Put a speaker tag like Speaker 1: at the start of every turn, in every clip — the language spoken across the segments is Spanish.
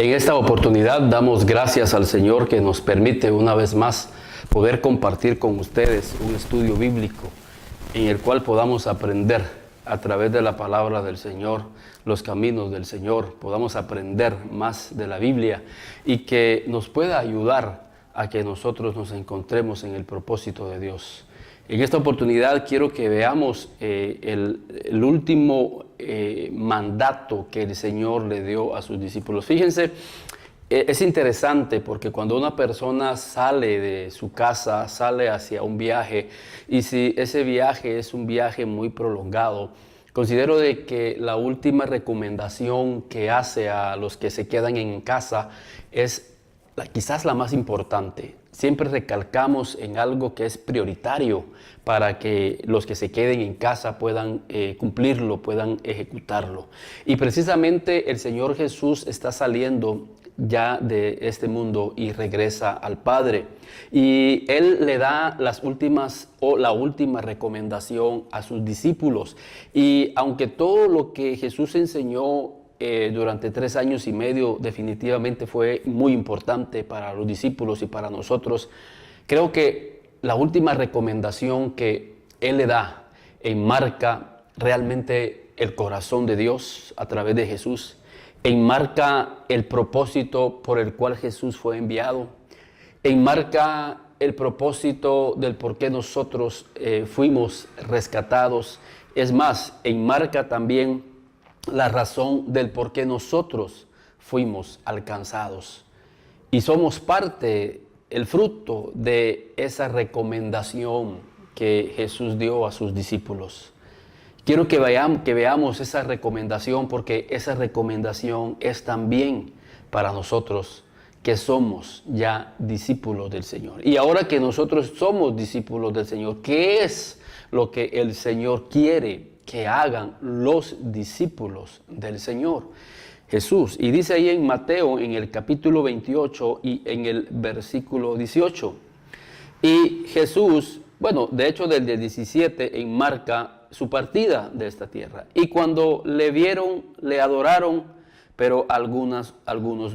Speaker 1: En esta oportunidad damos gracias al Señor que nos permite una vez más poder compartir con ustedes un estudio bíblico en el cual podamos aprender a través de la palabra del Señor, los caminos del Señor, podamos aprender más de la Biblia y que nos pueda ayudar a que nosotros nos encontremos en el propósito de Dios. En esta oportunidad quiero que veamos el último mandato que el Señor le dio a sus discípulos. Fíjense, es interesante porque cuando una persona sale de su casa, sale hacia un viaje, y si ese viaje es un viaje muy prolongado, considero de que la última recomendación que hace a los que se quedan en casa es quizás la más importante. Siempre recalcamos en algo que es prioritario para que los que se queden en casa puedan cumplirlo, puedan ejecutarlo. Y precisamente el Señor Jesús está saliendo ya de este mundo y regresa al Padre. Y Él le da la última recomendación a sus discípulos. Y aunque todo lo que Jesús enseñó durante 3 años y medio definitivamente fue muy importante para los discípulos y para nosotros, creo que la última recomendación que Él le da enmarca realmente el corazón de Dios a través de Jesús, enmarca el propósito por el cual Jesús fue enviado, enmarca el propósito del por qué nosotros fuimos rescatados. Es más, enmarca también la razón del por qué nosotros fuimos alcanzados. Y somos parte, el fruto de esa recomendación que Jesús dio a sus discípulos. Quiero que veamos esa recomendación, porque esa recomendación es también para nosotros que somos ya discípulos del Señor. Y ahora que nosotros somos discípulos del Señor, ¿qué es lo que el Señor quiere que hagan los discípulos del Señor Jesús? Y dice ahí en Mateo, en el capítulo 28 y en el versículo 18. Y Jesús, de hecho desde el 17 enmarca su partida de esta tierra. Y cuando le vieron, le adoraron, pero algunos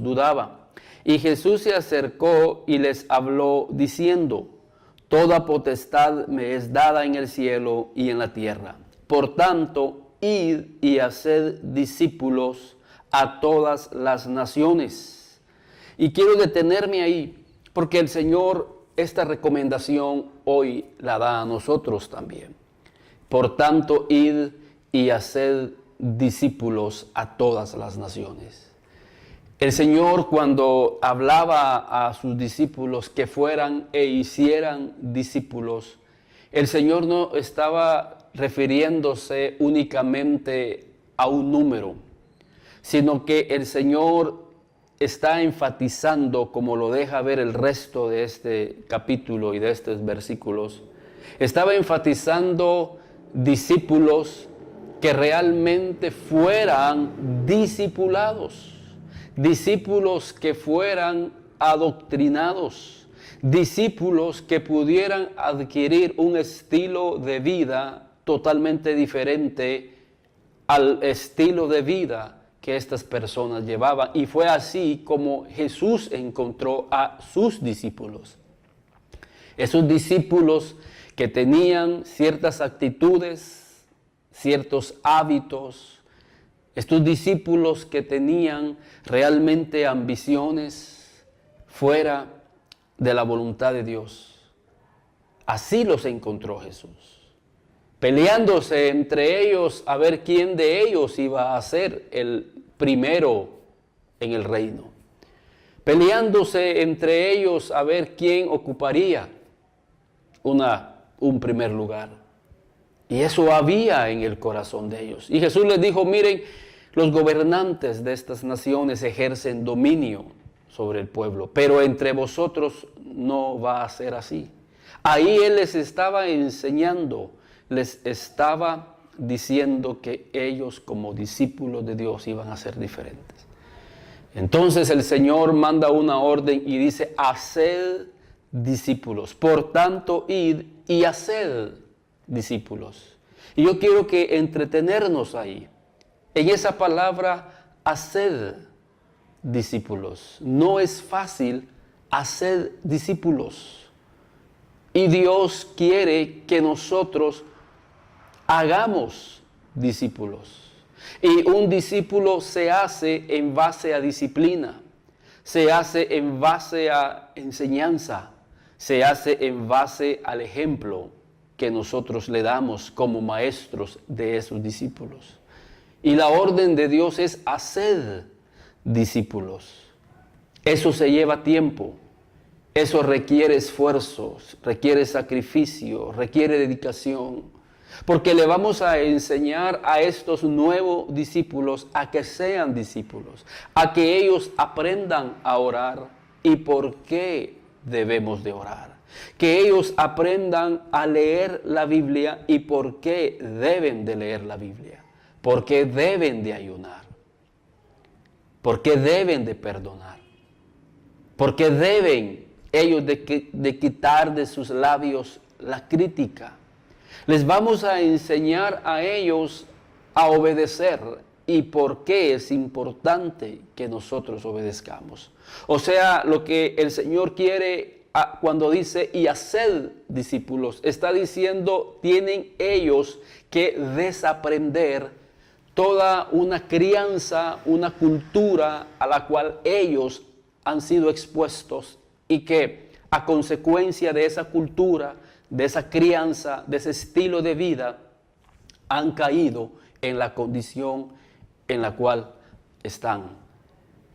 Speaker 1: dudaban. Y Jesús se acercó y les habló diciendo: toda potestad me es dada en el cielo y en la tierra. Por tanto, id y haced discípulos a todas las naciones. Y quiero detenerme ahí, porque el Señor esta recomendación hoy la da a nosotros también. Por tanto, id y haced discípulos a todas las naciones. El Señor, cuando hablaba a sus discípulos que fueran e hicieran discípulos, el Señor no estaba refiriéndose únicamente a un número, sino que el Señor está enfatizando, como lo deja ver el resto de este capítulo y de estos versículos, estaba enfatizando discípulos que realmente fueran discipulados, discípulos que fueran adoctrinados, discípulos que pudieran adquirir un estilo de vida totalmente diferente al estilo de vida que estas personas llevaban. Y fue así como Jesús encontró a sus discípulos. Esos discípulos que tenían ciertas actitudes, ciertos hábitos, estos discípulos que tenían realmente ambiciones fuera de la voluntad de Dios. Así los encontró Jesús, peleándose entre ellos a ver quién de ellos iba a ser el primero en el reino, peleándose entre ellos a ver quién ocuparía un primer lugar. Y eso había en el corazón de ellos. Y Jesús les dijo: miren, los gobernantes de estas naciones ejercen dominio sobre el pueblo, pero entre vosotros no va a ser así. Ahí Él les estaba enseñando, les estaba diciendo que ellos como discípulos de Dios iban a ser diferentes. Entonces el Señor manda una orden y dice: haced discípulos. Por tanto, id y haced discípulos. Y yo quiero que entretenernos ahí, en esa palabra haced. discípulos. No es fácil hacer discípulos. Y Dios quiere que nosotros hagamos discípulos. Y un discípulo se hace en base a disciplina, se hace en base a enseñanza, se hace en base al ejemplo que nosotros le damos como maestros de esos discípulos. Y la orden de Dios es hacer discípulos. Eso se lleva tiempo, eso requiere esfuerzos, requiere sacrificio, requiere dedicación, porque le vamos a enseñar a estos nuevos discípulos a que sean discípulos, a que ellos aprendan a orar y por qué debemos de orar, que ellos aprendan a leer la Biblia y por qué deben de leer la Biblia, por qué deben de ayunar, por qué deben de perdonar, por qué deben ellos de quitar de sus labios la crítica. Les vamos a enseñar a ellos a obedecer y por qué es importante que nosotros obedezcamos. O sea, lo que el Señor quiere cuando dice y haced discípulos, está diciendo tienen ellos que desaprender toda una crianza, una cultura a la cual ellos han sido expuestos y que a consecuencia de esa cultura, de esa crianza, de ese estilo de vida, han caído en la condición en la cual están.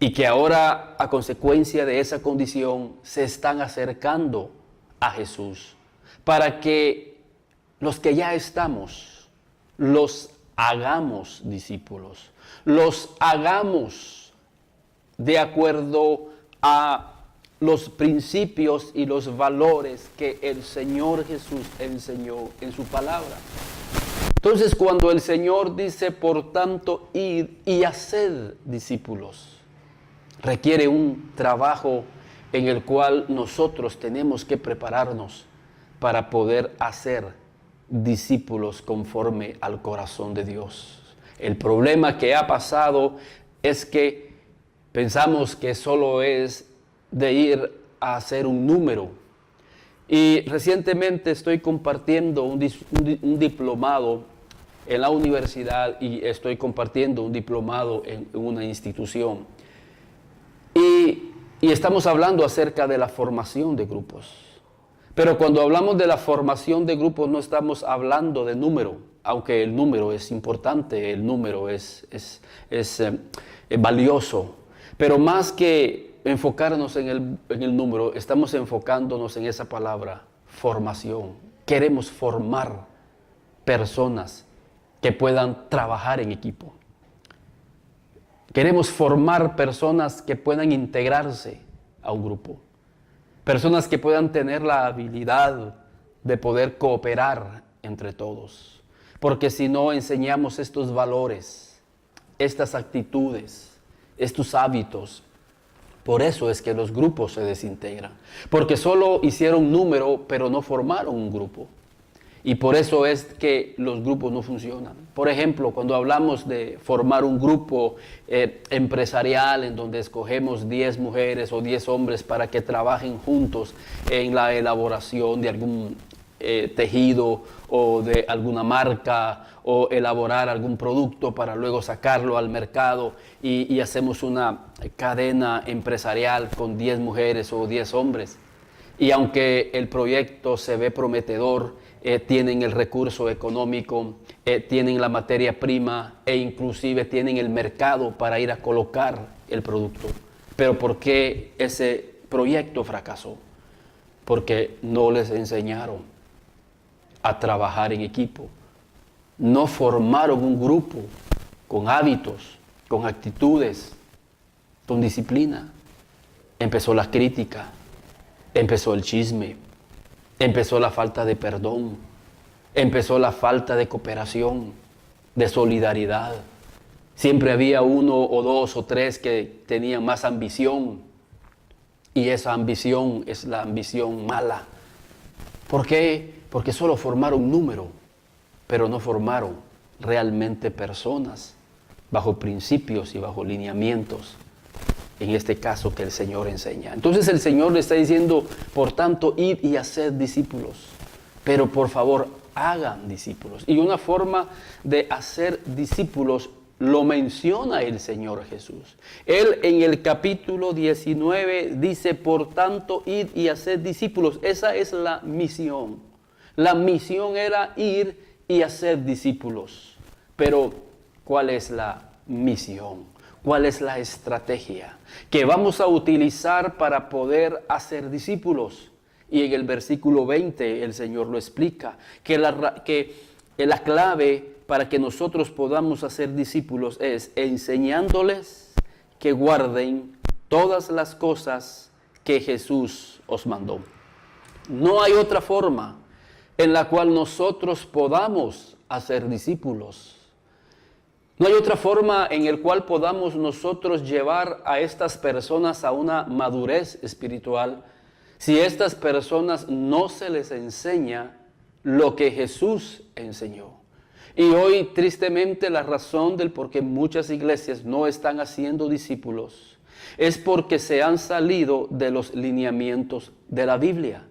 Speaker 1: Y que ahora, a consecuencia de esa condición, se están acercando a Jesús. Para que los que ya estamos, los hagamos discípulos. Los hagamos de acuerdo a los principios y los valores que el Señor Jesús enseñó en su palabra. Entonces, cuando el Señor dice, por tanto, id y haced discípulos, requiere un trabajo en el cual nosotros tenemos que prepararnos para poder hacer discípulos conforme al corazón de Dios. El problema que ha pasado es que pensamos que solo es de ir a hacer un número. Y recientemente estoy compartiendo un diplomado en la universidad y estoy compartiendo un diplomado en una institución. Y estamos hablando acerca de la formación de grupos. Pero cuando hablamos de la formación de grupos no estamos hablando de número, aunque el número es importante, el número es valioso. Pero más que enfocarnos en el número, estamos enfocándonos en esa palabra, formación. Queremos formar personas que puedan trabajar en equipo. Queremos formar personas que puedan integrarse a un grupo. Personas que puedan tener la habilidad de poder cooperar entre todos. Porque si no enseñamos estos valores, estas actitudes, estos hábitos, por eso es que los grupos se desintegran. Porque solo hicieron número, pero no formaron un grupo. Y por eso es que los grupos no funcionan. Por ejemplo, cuando hablamos de formar un grupo empresarial en donde escogemos 10 mujeres o 10 hombres para que trabajen juntos en la elaboración de algún tejido o de alguna marca o elaborar algún producto para luego sacarlo al mercado y hacemos una cadena empresarial con 10 mujeres o 10 hombres. Y aunque el proyecto se ve prometedor, tienen el recurso económico, tienen la materia prima e inclusive tienen el mercado para ir a colocar el producto. Pero ¿por qué ese proyecto fracasó? Porque no les enseñaron a trabajar en equipo. No formaron un grupo con hábitos, con actitudes, con disciplina. Empezó la crítica, empezó el chisme, empezó la falta de perdón, empezó la falta de cooperación, de solidaridad. Siempre había uno o dos o tres que tenían más ambición y esa ambición es la ambición mala. ¿Por qué? Porque solo formaron número, pero no formaron realmente personas bajo principios y bajo lineamientos. en este caso que el Señor enseña. Entonces el Señor le está diciendo, por tanto, id y haced discípulos, pero por favor, hagan discípulos. Y una forma de hacer discípulos lo menciona el Señor Jesús. Él en el capítulo 19 dice, por tanto, id y haced discípulos. Esa es la misión. La misión era ir y hacer discípulos. Pero, ¿cuál es la misión? ¿Cuál es la estrategia que vamos a utilizar para poder hacer discípulos? Y en el versículo 20 el Señor lo explica, que la clave para que nosotros podamos hacer discípulos es enseñándoles que guarden todas las cosas que Jesús os mandó. No hay otra forma en la cual nosotros podamos hacer discípulos. No hay otra forma en la cual podamos nosotros llevar a estas personas a una madurez espiritual si estas personas no se les enseña lo que Jesús enseñó. Y hoy, tristemente, la razón del por qué muchas iglesias no están haciendo discípulos es porque se han salido de los lineamientos de la Biblia,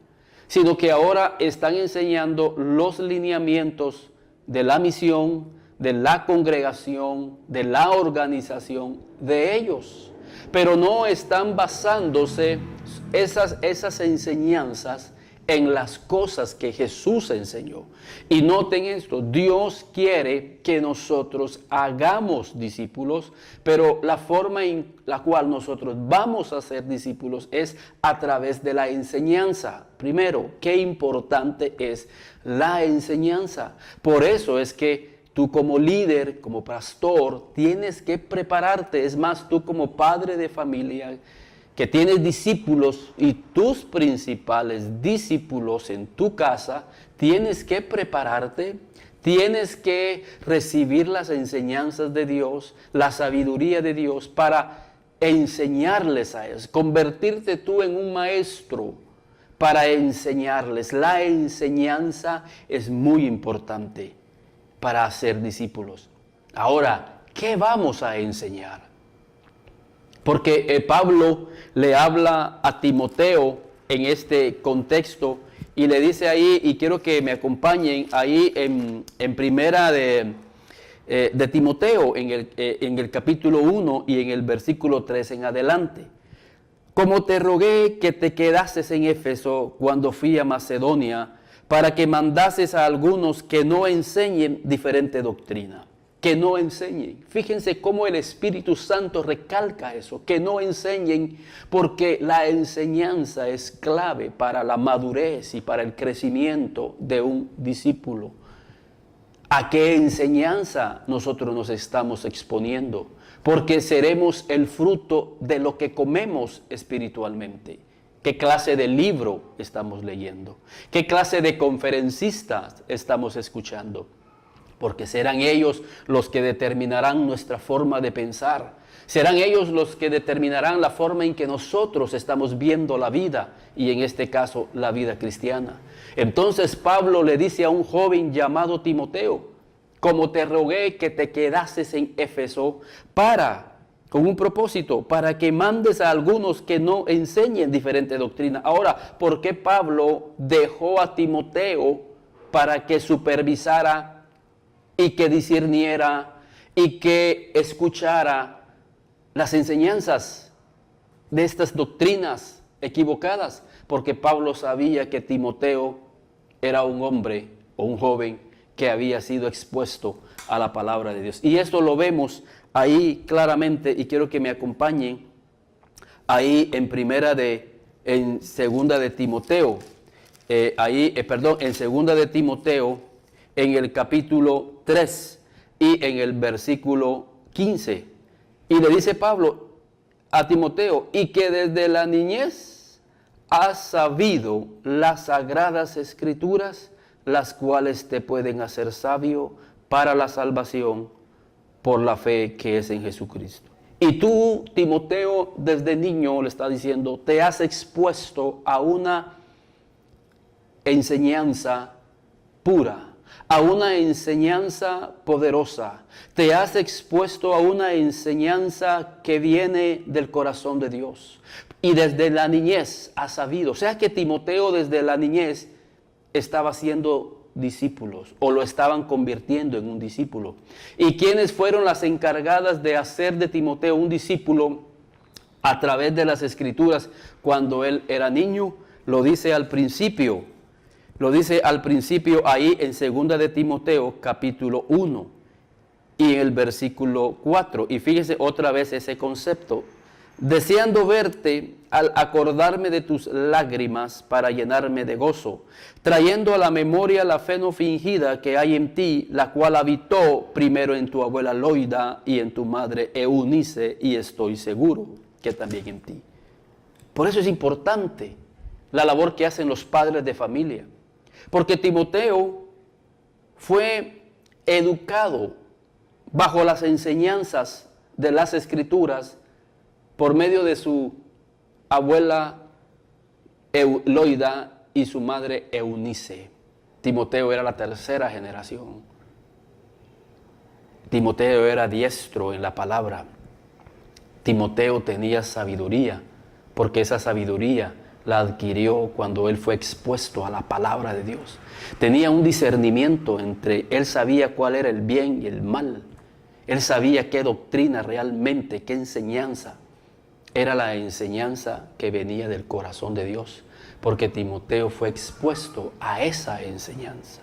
Speaker 1: sino que ahora están enseñando los lineamientos de la misión, de la congregación, de la organización de ellos. Pero no están basándose esas enseñanzas en las cosas que Jesús enseñó. Y noten esto, Dios quiere que nosotros hagamos discípulos, pero la forma en la cual nosotros vamos a ser discípulos es a través de la enseñanza. Primero, qué importante es la enseñanza. Por eso es que tú como líder, como pastor, tienes que prepararte. Es más, tú como padre de familia, que tienes discípulos y tus principales discípulos en tu casa, tienes que prepararte, tienes que recibir las enseñanzas de Dios, la sabiduría de Dios para enseñarles a ellos, convertirte tú en un maestro para enseñarles. La enseñanza es muy importante para hacer discípulos. Ahora, ¿qué vamos a enseñar? Porque Pablo le habla a Timoteo en este contexto y le dice ahí, y quiero que me acompañen ahí en primera de Timoteo, en el capítulo 1 y en el versículo 3 en adelante. Como te rogué que te quedases en Éfeso cuando fui a Macedonia, para que mandases a algunos que no enseñen diferente doctrina. Que no enseñen. Fíjense cómo el Espíritu Santo recalca eso, que no enseñen, porque la enseñanza es clave para la madurez y para el crecimiento de un discípulo. ¿A qué enseñanza nosotros nos estamos exponiendo? Porque seremos el fruto de lo que comemos espiritualmente. ¿Qué clase de libro estamos leyendo? ¿Qué clase de conferencistas estamos escuchando? Porque serán ellos los que determinarán nuestra forma de pensar. Serán ellos los que determinarán la forma en que nosotros estamos viendo la vida, y en este caso la vida cristiana. Entonces Pablo le dice a un joven llamado Timoteo, como te rogué que te quedases en Éfeso con un propósito, para que mandes a algunos que no enseñen diferente doctrina. Ahora, ¿por qué Pablo dejó a Timoteo para que supervisara y que discerniera y que escuchara las enseñanzas de estas doctrinas equivocadas? Porque Pablo sabía que Timoteo era un hombre o un joven que había sido expuesto a la palabra de Dios. Y esto lo vemos ahí claramente, y quiero que me acompañen ahí en segunda de Timoteo, en segunda de Timoteo, en el capítulo 3 y en el versículo 15. Y le dice Pablo a Timoteo, y que desde la niñez has sabido las sagradas escrituras, las cuales te pueden hacer sabio para la salvación por la fe que es en Jesucristo. Y tú, Timoteo, desde niño, le está diciendo, te has expuesto a una enseñanza pura, a una enseñanza poderosa. Te has expuesto a una enseñanza que viene del corazón de Dios. Y desde la niñez has sabido. O sea que Timoteo desde la niñez estaba haciendo discípulos o lo estaban convirtiendo en un discípulo. ¿Y quiénes fueron las encargadas de hacer de Timoteo un discípulo a través de las Escrituras cuando él era niño? Lo dice al principio. Lo dice al principio ahí en 2 de Timoteo capítulo 1 y en el versículo 4. Y fíjese otra vez ese concepto. Deseando verte al acordarme de tus lágrimas para llenarme de gozo, trayendo a la memoria la fe no fingida que hay en ti, la cual habitó primero en tu abuela Loida y en tu madre Eunice, y estoy seguro que también en ti. Por eso es importante la labor que hacen los padres de familia. Porque Timoteo fue educado bajo las enseñanzas de las Escrituras por medio de su abuela Loida y su madre Eunice. Timoteo era la tercera generación. Timoteo era diestro en la palabra. Timoteo tenía sabiduría, porque esa sabiduría la adquirió cuando él fue expuesto a la palabra de Dios. Tenía un discernimiento él sabía cuál era el bien y el mal. Él sabía qué doctrina realmente, qué enseñanza. Era la enseñanza que venía del corazón de Dios, porque Timoteo fue expuesto a esa enseñanza.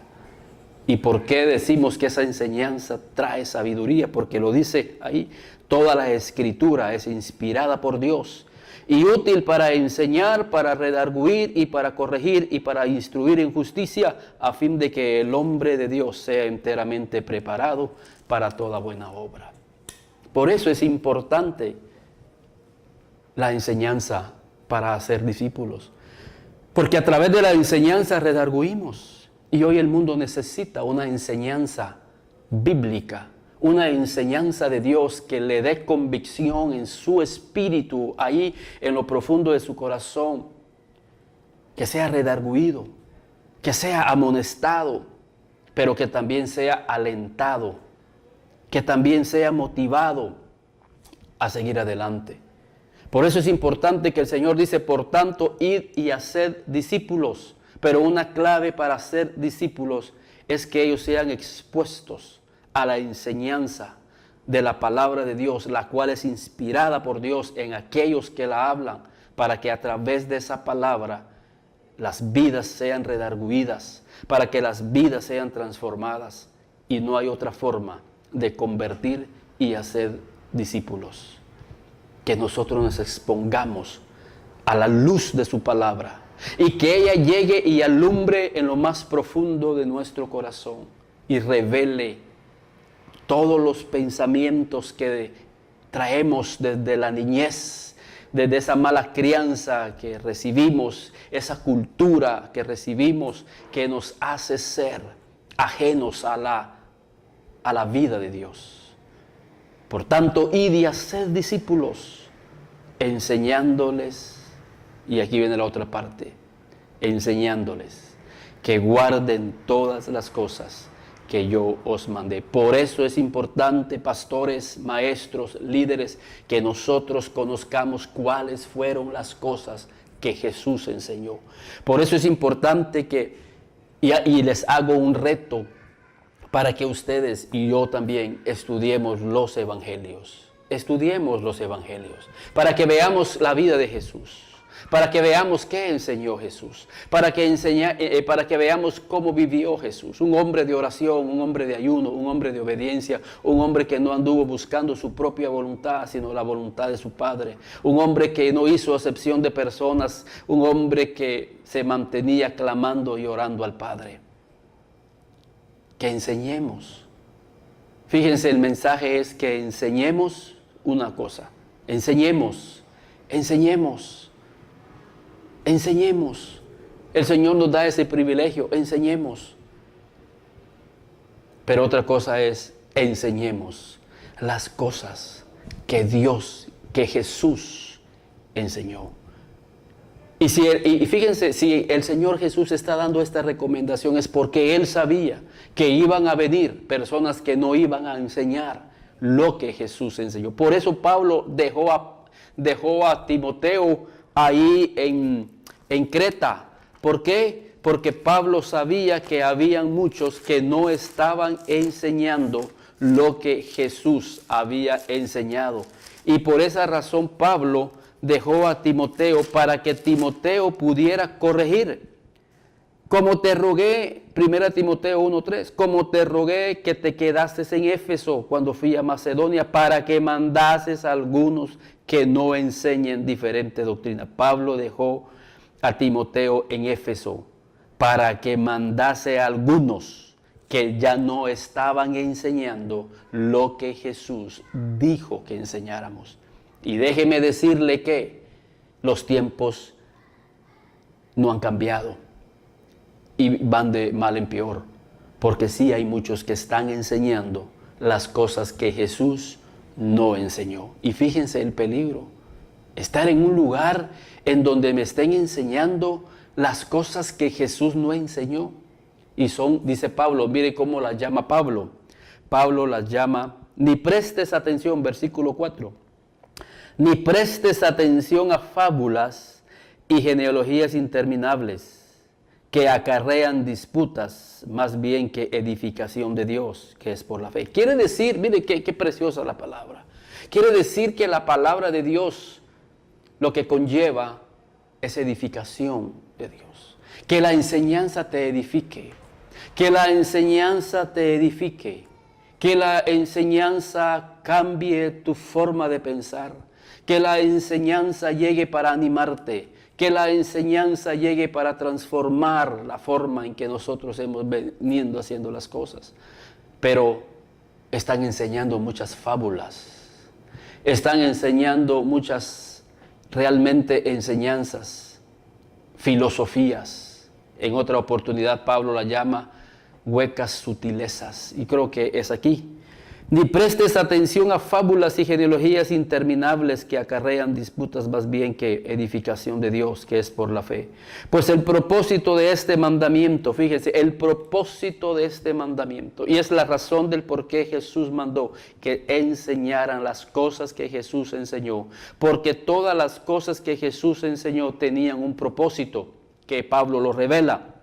Speaker 1: ¿Y por qué decimos que esa enseñanza trae sabiduría? Porque lo dice ahí, toda la Escritura es inspirada por Dios y útil para enseñar, para redarguir y para corregir y para instruir en justicia, a fin de que el hombre de Dios sea enteramente preparado para toda buena obra. Por eso es importante la enseñanza para hacer discípulos, porque a través de la enseñanza redarguimos, y hoy el mundo necesita una enseñanza bíblica, una enseñanza de Dios que le dé convicción en su espíritu, ahí en lo profundo de su corazón, que sea redarguido, que sea amonestado, pero que también sea alentado, que también sea motivado a seguir adelante. Por eso es importante que el Señor dice, por tanto, id y haced discípulos. Pero una clave para ser discípulos es que ellos sean expuestos a la enseñanza de la palabra de Dios, la cual es inspirada por Dios en aquellos que la hablan, para que a través de esa palabra las vidas sean redarguidas, para que las vidas sean transformadas. Y no hay otra forma de convertir y hacer discípulos que nosotros nos expongamos a la luz de su palabra y que ella llegue y alumbre en lo más profundo de nuestro corazón y revele todos los pensamientos que traemos desde la niñez, desde esa mala crianza que recibimos, esa cultura que recibimos que nos hace ser ajenos a la vida de Dios. Por tanto, id y haced discípulos, enseñándoles, y aquí viene la otra parte, enseñándoles que guarden todas las cosas que yo os mandé. Por eso es importante, pastores, maestros, líderes, que nosotros conozcamos cuáles fueron las cosas que Jesús enseñó. Por eso es importante y les hago un reto, para que ustedes y yo también estudiemos los evangelios. Estudiemos los evangelios, para que veamos la vida de Jesús, para que veamos qué enseñó Jesús, para que veamos cómo vivió Jesús. Un hombre de oración, un hombre de ayuno, un hombre de obediencia, un hombre que no anduvo buscando su propia voluntad, sino la voluntad de su Padre. Un hombre que no hizo acepción de personas, un hombre que se mantenía clamando y orando al Padre. Que enseñemos. Fíjense, el mensaje es que enseñemos una cosa. Enseñemos. El Señor nos da ese privilegio. Enseñemos. Pero otra cosa es, enseñemos las cosas que Jesús enseñó. Y fíjense, si el Señor Jesús está dando esta recomendación es porque Él sabía que iban a venir personas que no iban a enseñar lo que Jesús enseñó. Por eso Pablo dejó a Timoteo ahí en Creta. ¿Por qué? Porque Pablo sabía que habían muchos que no estaban enseñando lo que Jesús había enseñado. Y por esa razón Pablo dejó a Timoteo para que Timoteo pudiera corregir. Como te rogué, 1 Timoteo 1:3, como te rogué que te quedases en Éfeso cuando fui a Macedonia para que mandases a algunos que no enseñen diferente doctrina. Pablo dejó a Timoteo en Éfeso para que mandase a algunos que ya no estaban enseñando lo que Jesús dijo que enseñáramos. Y déjeme decirle que los tiempos no han cambiado y van de mal en peor, porque sí hay muchos que están enseñando las cosas que Jesús no enseñó. Y fíjense el peligro, estar en un lugar en donde me estén enseñando las cosas que Jesús no enseñó. Y son, dice Pablo, mire cómo las llama Pablo. Pablo las llama, ni prestes atención, versículo 4. Ni prestes atención a fábulas y genealogías interminables que acarrean disputas más bien que edificación de Dios, que es por la fe. Quiere decir, mire qué preciosa la palabra. Quiere decir que la palabra de Dios lo que conlleva es edificación de Dios. Que la enseñanza te edifique. Que la enseñanza te edifique. Que la enseñanza cambie tu forma de pensar. Que la enseñanza llegue para animarte, que la enseñanza llegue para transformar la forma en que nosotros hemos venido haciendo las cosas. Pero están enseñando muchas fábulas, están enseñando muchas realmente enseñanzas, filosofías. En otra oportunidad Pablo la llama huecas sutilezas, y creo que es aquí. Ni prestes atención a fábulas y genealogías interminables que acarrean disputas más bien que edificación de Dios, que es por la fe. Pues el propósito de este mandamiento, fíjense, el propósito de este mandamiento, y es la razón del por qué Jesús mandó que enseñaran las cosas que Jesús enseñó, porque todas las cosas que Jesús enseñó tenían un propósito, que Pablo lo revela.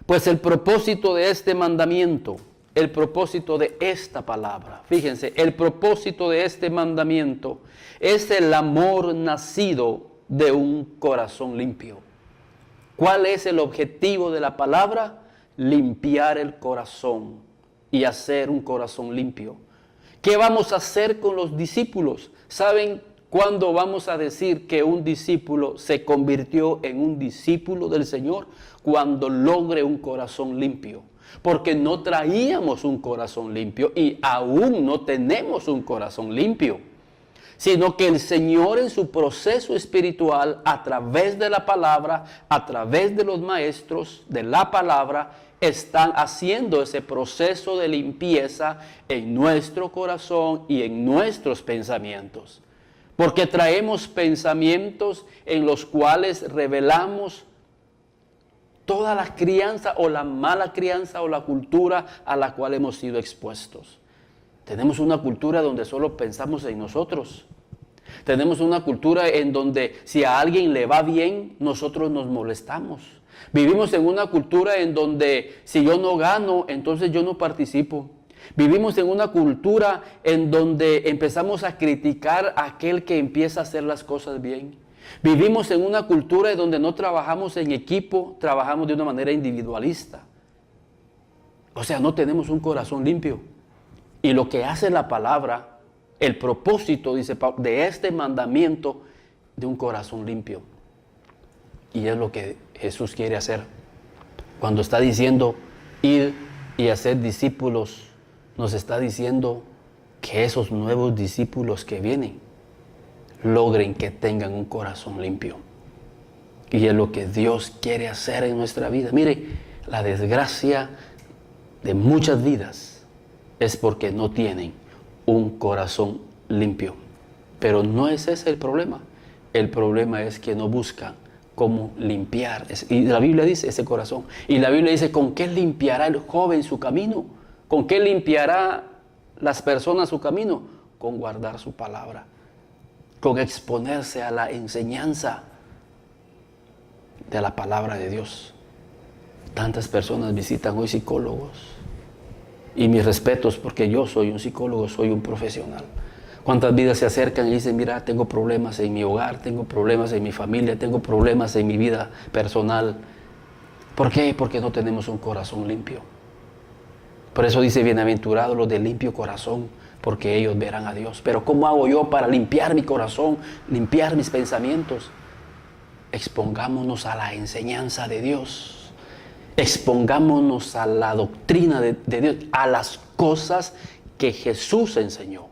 Speaker 1: Pues el propósito de este mandamiento, el propósito de esta palabra, fíjense, el propósito de este mandamiento es el amor nacido de un corazón limpio. ¿Cuál es el objetivo de la palabra? Limpiar el corazón y hacer un corazón limpio. ¿Qué vamos a hacer con los discípulos? ¿Saben cuándo vamos a decir que un discípulo se convirtió en un discípulo del Señor? Cuando logre un corazón limpio. Porque no traíamos un corazón limpio y aún no tenemos un corazón limpio, sino que el Señor en su proceso espiritual, a través de la palabra, a través de los maestros de la palabra, están haciendo ese proceso de limpieza en nuestro corazón y en nuestros pensamientos. Porque traemos pensamientos en los cuales revelamos toda la crianza o la mala crianza o la cultura a la cual hemos sido expuestos. Tenemos una cultura donde solo pensamos en nosotros. Tenemos una cultura en donde si a alguien le va bien, nosotros nos molestamos. Vivimos en una cultura en donde si yo no gano, entonces yo no participo. Vivimos en una cultura en donde empezamos a criticar a aquel que empieza a hacer las cosas bien. Vivimos en una cultura en donde no trabajamos en equipo, trabajamos de una manera individualista. O sea, no tenemos un corazón limpio. Y lo que hace la palabra, el propósito, dice Pablo, de este mandamiento, de un corazón limpio. Y es lo que Jesús quiere hacer. Cuando está diciendo ir y hacer discípulos, nos está diciendo que esos nuevos discípulos que vienen logren que tengan un corazón limpio. Y es lo que Dios quiere hacer en nuestra vida. Mire, la desgracia de muchas vidas es porque no tienen un corazón limpio. Pero no es ese el problema. El problema es que no buscan cómo limpiar. Y la Biblia dice ese corazón. Y la Biblia dice, ¿con qué limpiará el joven su camino? ¿Con qué limpiará las personas su camino? Con guardar su palabra, con exponerse a la enseñanza de la palabra de Dios. Tantas personas visitan hoy psicólogos. Y mis respetos, porque yo soy un psicólogo, soy un profesional. ¿Cuántas vidas se acercan y dicen, mira, tengo problemas en mi hogar, tengo problemas en mi familia, tengo problemas en mi vida personal? ¿Por qué? Porque no tenemos un corazón limpio. Por eso dice, bienaventurados los de limpio corazón, porque ellos verán a Dios. Pero ¿cómo hago yo para limpiar mi corazón, limpiar mis pensamientos? Expongámonos a la enseñanza de Dios. Expongámonos a la doctrina de Dios, a las cosas que Jesús enseñó.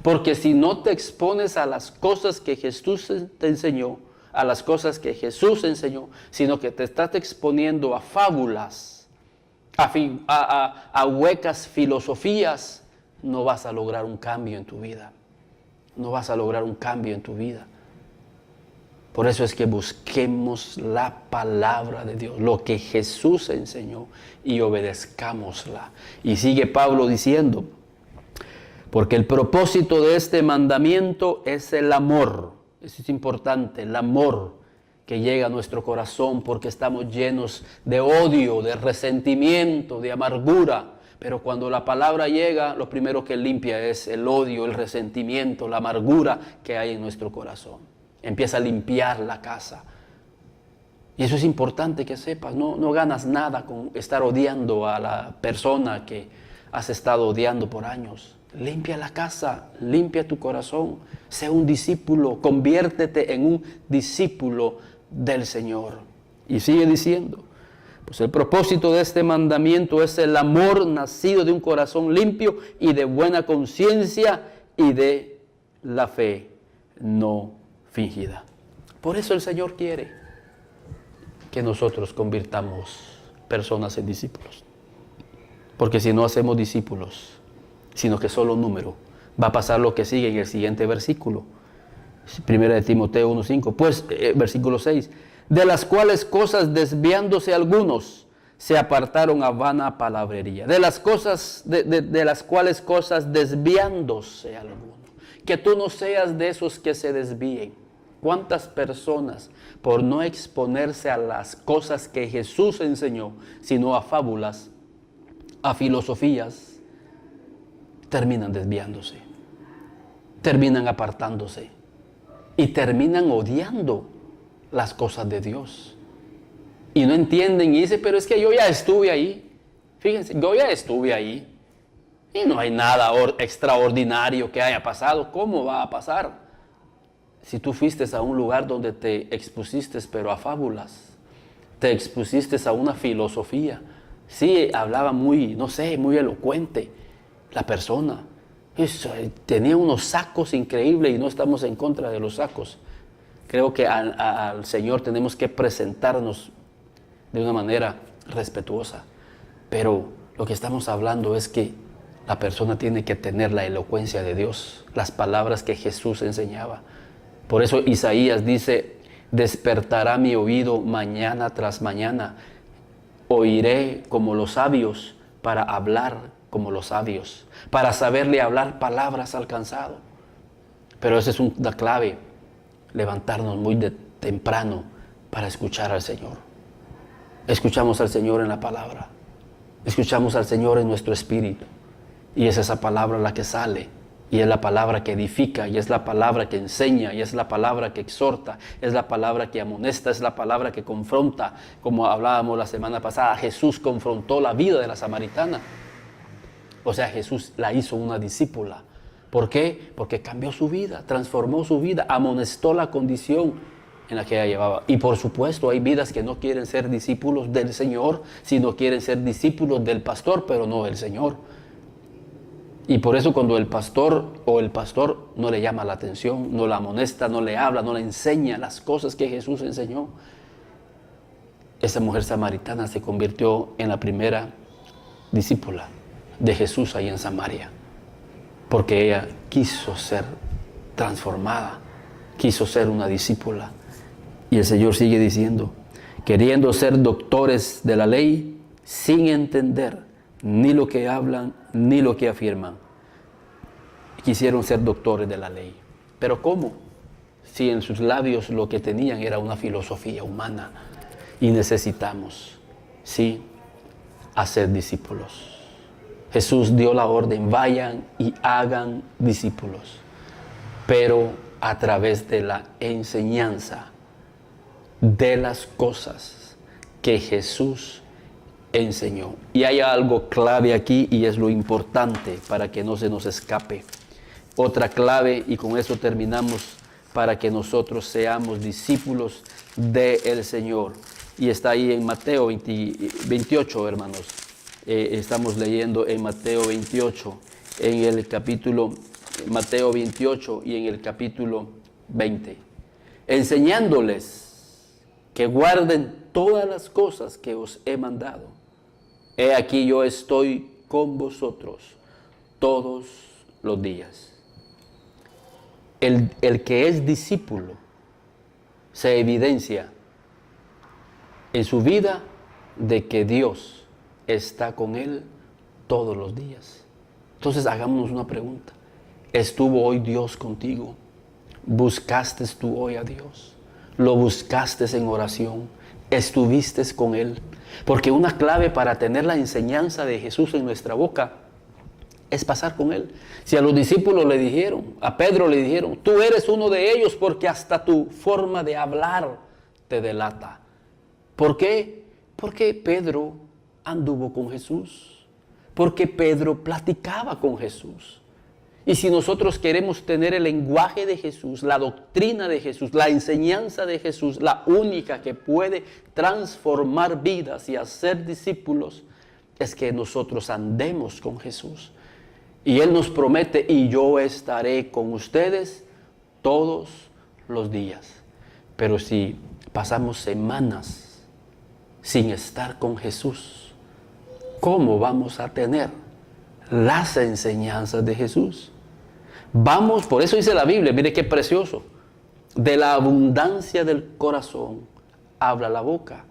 Speaker 1: Porque si no te expones a las cosas que Jesús te enseñó, a las cosas que Jesús enseñó, sino que te estás exponiendo a fábulas, a huecas filosofías, no vas a lograr un cambio en tu vida. No vas a lograr un cambio en tu vida. Por eso es que busquemos la palabra de Dios, lo que Jesús enseñó, y obedezcámosla. Y sigue Pablo diciendo, porque el propósito de este mandamiento es el amor. Eso es importante, el amor que llega a nuestro corazón, porque estamos llenos de odio, de resentimiento, de amargura. Pero cuando la palabra llega, lo primero que limpia es el odio, el resentimiento, la amargura que hay en nuestro corazón. Empieza a limpiar la casa. Y eso es importante que sepas. No ganas nada con estar odiando a la persona que has estado odiando por años. Limpia la casa, limpia tu corazón. Sé un discípulo, conviértete en un discípulo del Señor. Y sigue diciendo, pues el propósito de este mandamiento es el amor nacido de un corazón limpio y de buena conciencia y de la fe no fingida. Por eso el Señor quiere que nosotros convirtamos personas en discípulos. Porque si no hacemos discípulos, sino que solo número, va a pasar lo que sigue en el siguiente versículo. Primera de Timoteo 1:5, pues versículo 6, de las cuales cosas desviándose algunos se apartaron a vana palabrería. De las cuales cosas desviándose algunos. Que tú no seas de esos que se desvíen. ¿Cuántas personas, por no exponerse a las cosas que Jesús enseñó, sino a fábulas, a filosofías, terminan desviándose, terminan apartándose y terminan odiando las cosas de Dios? Y no entienden y dicen, pero es que yo ya estuve ahí. Fíjense, yo ya estuve ahí y no hay nada extraordinario que haya pasado. ¿Cómo va a pasar? Si tú fuiste a un lugar donde te expusiste, pero a fábulas, te expusiste a una filosofía. Sí, hablaba muy elocuente la persona. Tenía unos sacos increíbles y no estamos en contra de los sacos. Creo que al Señor tenemos que presentarnos de una manera respetuosa. Pero lo que estamos hablando es que la persona tiene que tener la elocuencia de Dios, las palabras que Jesús enseñaba. Por eso Isaías dice, despertará mi oído mañana tras mañana. Oiré como los sabios para hablar como los sabios, para saberle hablar palabras al cansado. Pero esa es la clave, levantarnos muy temprano para escuchar al Señor. Escuchamos al Señor en la palabra, escuchamos al Señor en nuestro espíritu, y es esa palabra la que sale. Y es la palabra que edifica, y es la palabra que enseña, y es la palabra que exhorta, es la palabra que amonesta, es la palabra que confronta. Como hablábamos la semana pasada, Jesús confrontó la vida de la samaritana. O sea, Jesús la hizo una discípula. ¿Por qué? Porque cambió su vida, transformó su vida, amonestó la condición en la que ella llevaba. Y por supuesto, hay vidas que no quieren ser discípulos del Señor, sino quieren ser discípulos del pastor, pero no del Señor. Y por eso cuando el pastor no le llama la atención, no la amonesta, no le habla, no le enseña las cosas que Jesús enseñó, esa mujer samaritana se convirtió en la primera discípula de Jesús ahí en Samaria, porque ella quiso ser transformada, quiso ser una discípula Y el Señor sigue diciendo, queriendo ser doctores de la ley, sin entender ni lo que hablan ni lo que afirman. Quisieron ser doctores de la ley. ¿Pero cómo? Si en sus labios lo que tenían era una filosofía humana. Y necesitamos, sí, hacer discípulos. Jesús dio la orden, vayan y hagan discípulos. Pero a través de la enseñanza de las cosas que Jesús enseñó. Y hay algo clave aquí y es lo importante para que no se nos escape. Otra clave, y con eso terminamos, para que nosotros seamos discípulos del Señor. Y está ahí en Mateo 28, hermanos. Estamos leyendo en Mateo 28, en el capítulo Mateo 28 y en el capítulo 20. Enseñándoles que guarden todas las cosas que os he mandado. He aquí yo estoy con vosotros todos los días. El que es discípulo se evidencia en su vida de que Dios está con él todos los días. Entonces hagámonos una pregunta. ¿Estuvo hoy Dios contigo? ¿Buscaste tú hoy a Dios? ¿Lo buscaste en oración? ¿Estuviste con Él? Porque una clave para tener la enseñanza de Jesús en nuestra boca es pasar con Él. Si a los discípulos le dijeron, a Pedro le dijeron, tú eres uno de ellos porque hasta tu forma de hablar te delata. ¿Por qué? Porque Pedro anduvo con Jesús. Porque Pedro platicaba con Jesús. Y si nosotros queremos tener el lenguaje de Jesús, la doctrina de Jesús, la enseñanza de Jesús, la única que puede transformar vidas y hacer discípulos, es que nosotros andemos con Jesús. Y Él nos promete, y yo estaré con ustedes todos los días. Pero si pasamos semanas sin estar con Jesús, ¿cómo vamos a tener las enseñanzas de Jesús? Vamos, por eso dice la Biblia, mire qué precioso. De la abundancia del corazón habla la boca.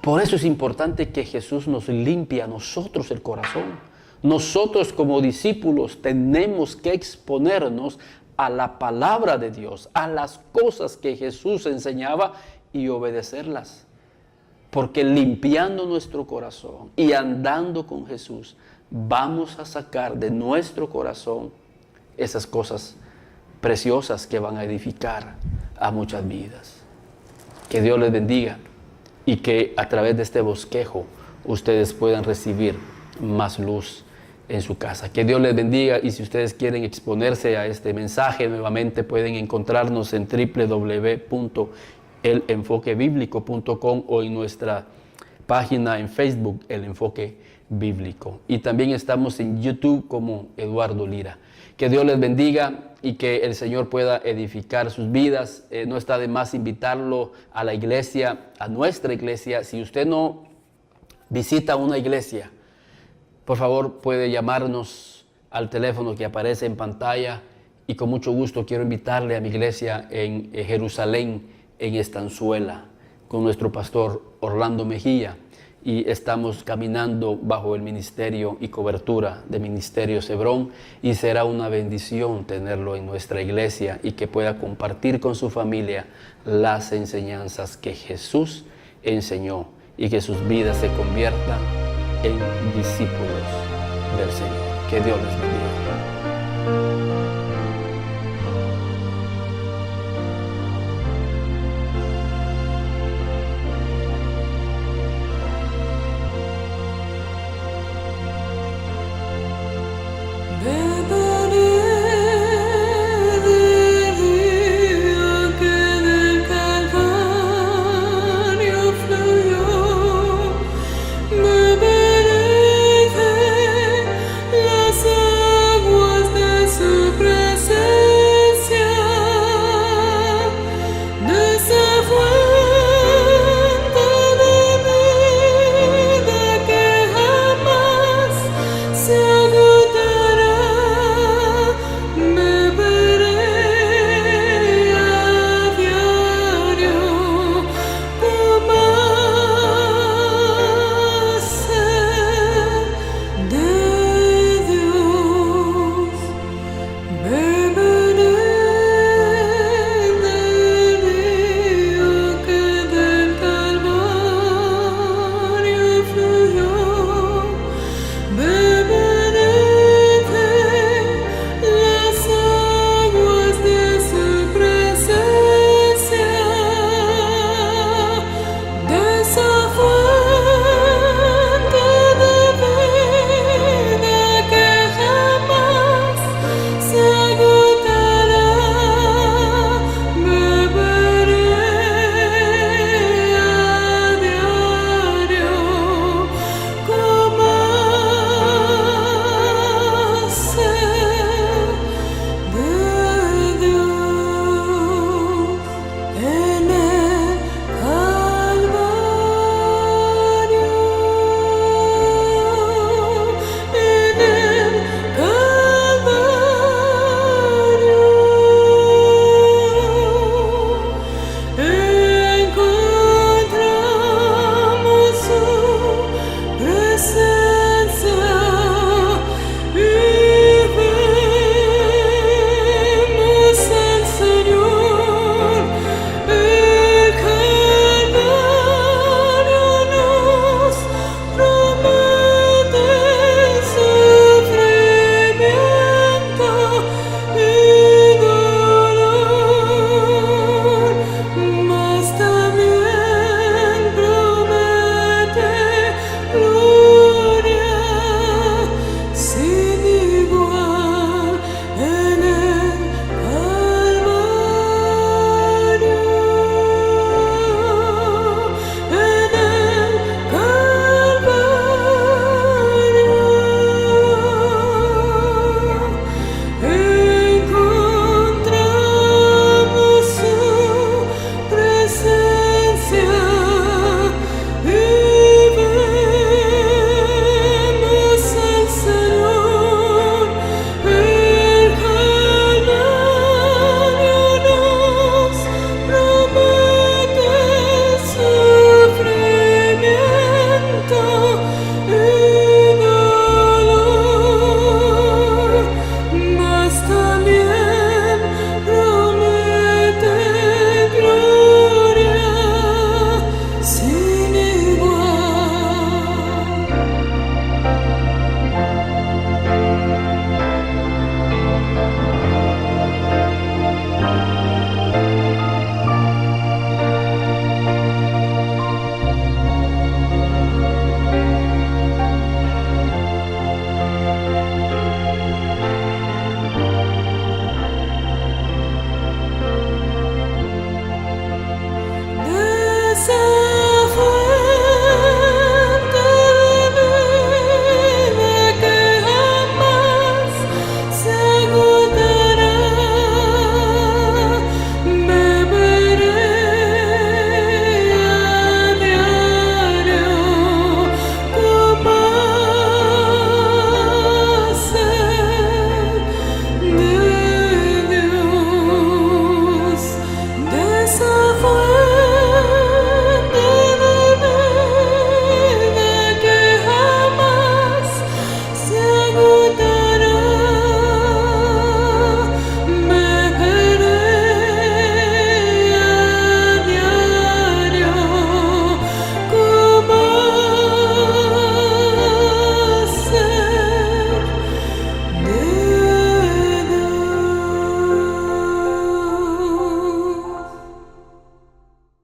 Speaker 1: Por eso es importante que Jesús nos limpie a nosotros el corazón. Nosotros como discípulos tenemos que exponernos a la palabra de Dios, a las cosas que Jesús enseñaba y obedecerlas. Porque limpiando nuestro corazón y andando con Jesús, vamos a sacar de nuestro corazón esas cosas preciosas que van a edificar a muchas vidas. Que Dios les bendiga y que a través de este bosquejo ustedes puedan recibir más luz en su casa. Que Dios les bendiga, y si ustedes quieren exponerse a este mensaje nuevamente pueden encontrarnos en www.elenfoquebiblico.com o en nuestra página en Facebook, El Enfoque Bíblico. Y también estamos en YouTube como Eduardo Lira. Que Dios les bendiga y que el Señor pueda edificar sus vidas. No está de más invitarlo a la iglesia, a nuestra iglesia. Si usted no visita una iglesia, por favor puede llamarnos al teléfono que aparece en pantalla, y con mucho gusto quiero invitarle a mi iglesia en Jerusalén, en Estanzuela, con nuestro pastor Orlando Mejía. Y estamos caminando bajo el ministerio y cobertura de Ministerio Cebrón, y será una bendición tenerlo en nuestra iglesia y que pueda compartir con su familia las enseñanzas que Jesús enseñó, y que sus vidas se conviertan en discípulos del Señor. Que Dios les bendiga.